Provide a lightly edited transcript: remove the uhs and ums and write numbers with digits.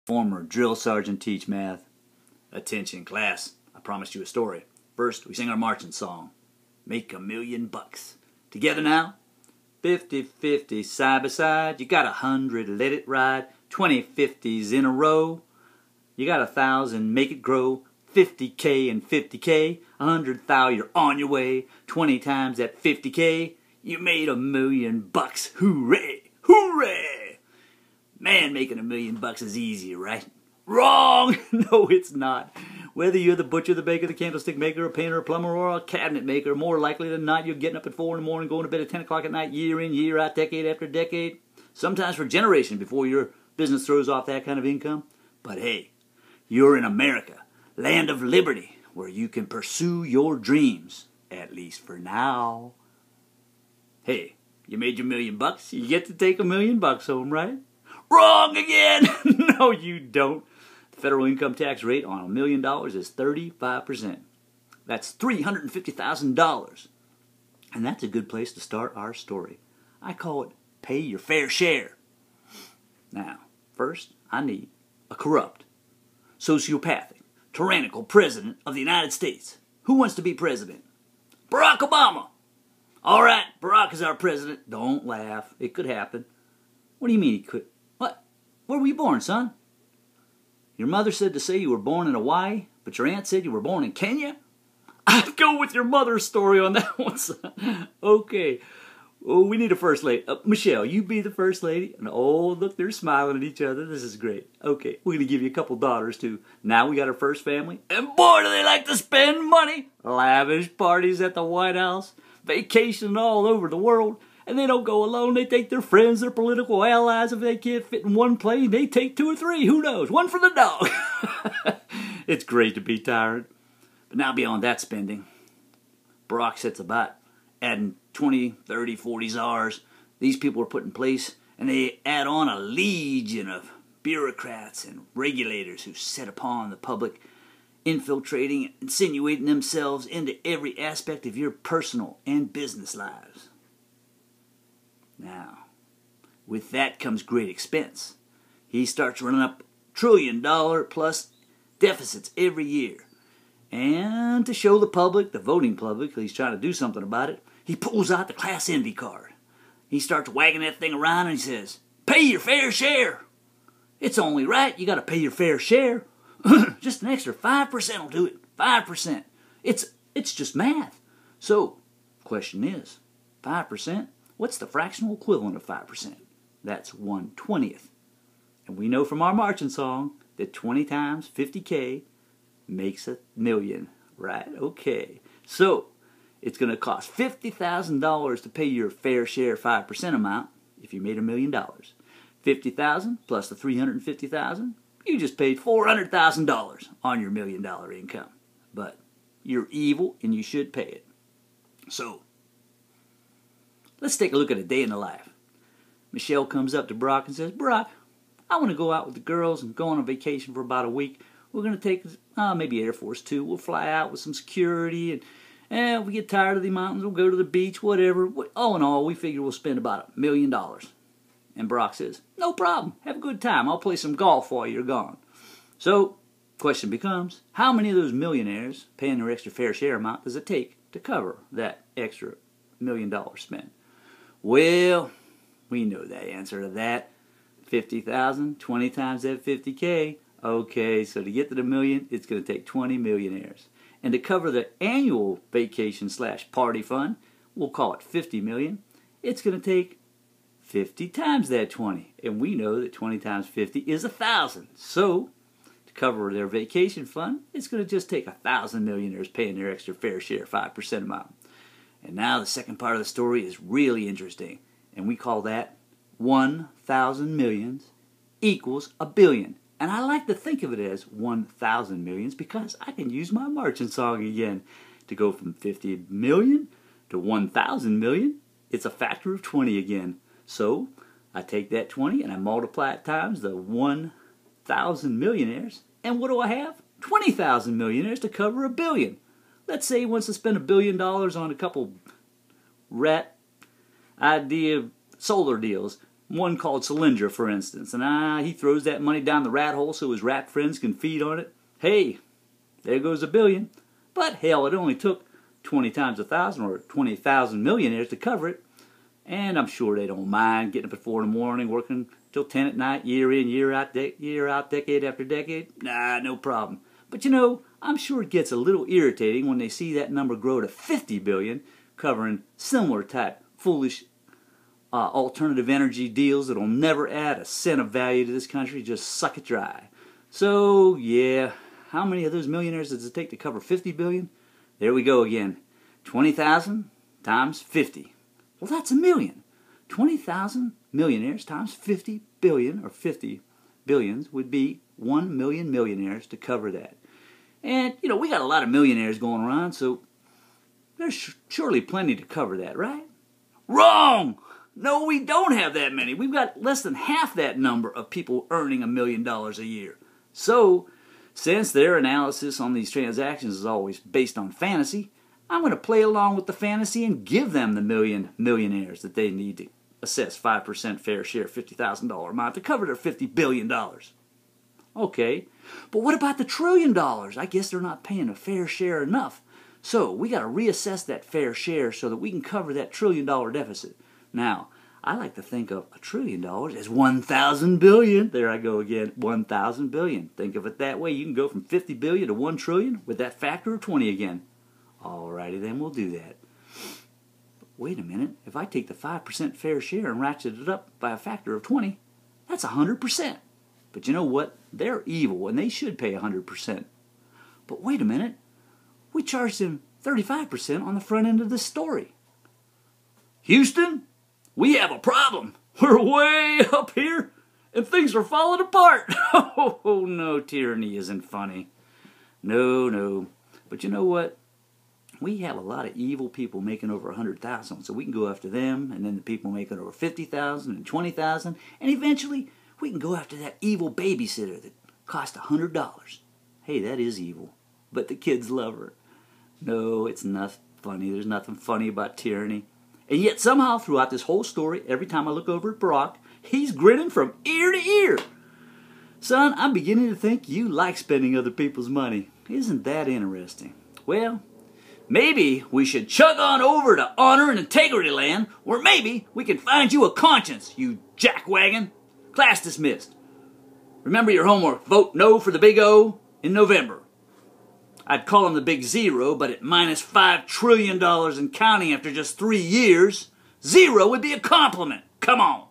Former drill sergeant teach math. Attention class, I promised you a story. First, we sing our marching song. Make $1,000,000. Together now. 50-50 side by side. You got 100, let it ride. 20 50s in a row. You got 1,000, make it grow. 50K and 50K. 100,000, you're on your way. 20 times that 50K. You made $1,000,000. Hooray! Hooray! Man, making $1,000,000 is easy, right? Wrong! No, it's not. Whether you're the butcher, the baker, the candlestick maker, a painter, a plumber, or a cabinet maker, more likely than not, you're getting up at 4 in the morning, going to bed at 10 o'clock at night, year in, year out, decade after decade. Sometimes for generations before your business throws off that kind of income. But hey, you're in America, land of liberty, where you can pursue your dreams, at least for now. Hey, you made your $1,000,000, you get to take $1,000,000 home, right? Wrong again! No, you don't. The federal income tax rate on $1,000,000 is 35%. That's $350,000. And that's a good place to start our story. I call it pay your fair share. Now, first, I need a corrupt, sociopathic, tyrannical president of the United States. Who wants to be president? Barack Obama! All right, Barack is our president. Don't laugh. It could happen. What do you mean he could? What? Where were you born, son? Your mother said to say you were born in Hawaii, but your aunt said you were born in Kenya? I'd go with your mother's story on that one, son. Okay. Oh, we need a first lady. Michelle, you be the first lady. And oh, look, they're smiling at each other. This is great. Okay, we're going to give you a couple daughters, too. Now we got our first family. And boy, do they like to spend money. Lavish parties at the White House. Vacationing all over the world. And they don't go alone. They take their friends, their political allies. If they can't fit in one plane, they take 2 or 3. Who knows? One for the dog. It's great to be tired. But now beyond that spending, Barack sets about adding 20, 30, 40 czars. These people are put in place, and they add on a legion of bureaucrats and regulators who set upon the public, infiltrating, insinuating themselves into every aspect of your personal and business lives. Now, with that comes great expense. He starts running up $1 trillion plus deficits every year. And to show the public, the voting public, he's trying to do something about it, he pulls out the class envy card. He starts wagging that thing around and he says, pay your fair share. It's only right, you got to pay your fair share. Just an extra 5% will do it. 5%. It's just math. So, question is, 5%? What's the fractional equivalent of 5%? That's 1/20th. And we know from our marching song that 20 times 50K makes $1,000,000, right? Okay. So, it's going to cost $50,000 to pay your fair share 5% amount if you made $1,000,000. $50,000 plus the $350,000, you just paid $400,000 on your $1,000,000 income. But you're evil and you should pay it. So, let's take a look at a day in the life. Michelle comes up to Barack and says, Barack, I want to go out with the girls and go on a vacation for about a week. We're going to take maybe Air Force 2. We'll fly out with some security, and if we get tired of the mountains, we'll go to the beach, whatever. All in all, we figure we'll spend about $1,000,000. And Barack says, no problem. Have a good time. I'll play some golf while you're gone. So, question becomes, how many of those millionaires paying their extra fair share amount does it take to cover that extra $1,000,000 spent? Well, we know the answer to that. 50,000, 20 times that 50K. Okay, so to get to the $1,000,000, it's going to take 20 millionaires. And to cover the annual vacation/party fund, we'll call it 50 million. It's going to take 50 times that 20. And we know that 20 times 50 is 1,000. So, to cover their vacation fund, it's going to just take 1,000 millionaires paying their extra fair share 5% amount. And now the second part of the story is really interesting. And we call that 1,000 millions equals $1 billion. And I like to think of it as 1,000 millions because I can use my marching song again. To go from 50 million to 1,000 million, it's a factor of 20 again. So I take that 20 and I multiply it times the 1,000 millionaires. And what do I have? 20,000 millionaires to cover $1 billion. Let's say he wants to spend $1 billion on a couple rat idea solar deals. One called Solyndra, for instance, and he throws that money down the rat hole so his rat friends can feed on it. Hey, there goes $1 billion. But hell, it only took 20 times 1,000 or 20,000 millionaires to cover it. And I'm sure they don't mind getting up at 4 in the morning, working till 10 at night, year in, year out, decade after decade. Nah, no problem. But you know, I'm sure it gets a little irritating when they see that number grow to 50 billion, covering similar type foolish alternative energy deals that'll never add a cent of value to this country, just suck it dry. So, yeah, how many of those millionaires does it take to cover 50 billion? There we go again. 20,000 times 50. Well, that's $1 million. 20,000 millionaires times 50 billion, or 50 billions, would be 1 million millionaires to cover that. And, you know, we got a lot of millionaires going around, so there's surely plenty to cover that, right? Wrong! No, we don't have that many. We've got less than half that number of people earning $1 million a year. So, since their analysis on these transactions is always based on fantasy, I'm going to play along with the fantasy and give them the millionaires that they need to assess 5% fair share, $50,000 amount to cover their $50 billion. Okay, but what about the $1 trillion? I guess they're not paying a fair share enough. So we got to reassess that fair share so that we can cover that $1 trillion deficit. Now, I like to think of $1 trillion as 1,000 billion. There I go again, 1,000 billion. Think of it that way. You can go from 50 billion to 1 trillion with that factor of 20 again. Alrighty, then we'll do that. But wait a minute. If I take the 5% fair share and ratchet it up by a factor of 20, that's 100%. But you know what? They're evil, and they should pay 100%. But wait a minute. We charged them 35% on the front end of this story. Houston, we have a problem. We're way up here, and things are falling apart. Oh, no, tyranny isn't funny. No. But you know what? We have a lot of evil people making over 100,000, so we can go after them, and then the people making over 50,000 and 20,000, and eventually we can go after that evil babysitter that cost $100. Hey, that is evil, but the kids love her. No, it's not funny. There's nothing funny about tyranny. And yet somehow throughout this whole story, every time I look over at Barack, he's grinning from ear to ear. Son, I'm beginning to think you like spending other people's money. Isn't that interesting? Well, maybe we should chug on over to Honor and Integrity Land, or maybe we can find you a conscience, you jackwagon. Class dismissed. Remember your homework. Vote no for the big O in November. I'd call him the big zero, but at minus $5 trillion and counting after just 3 years, zero would be a compliment. Come on.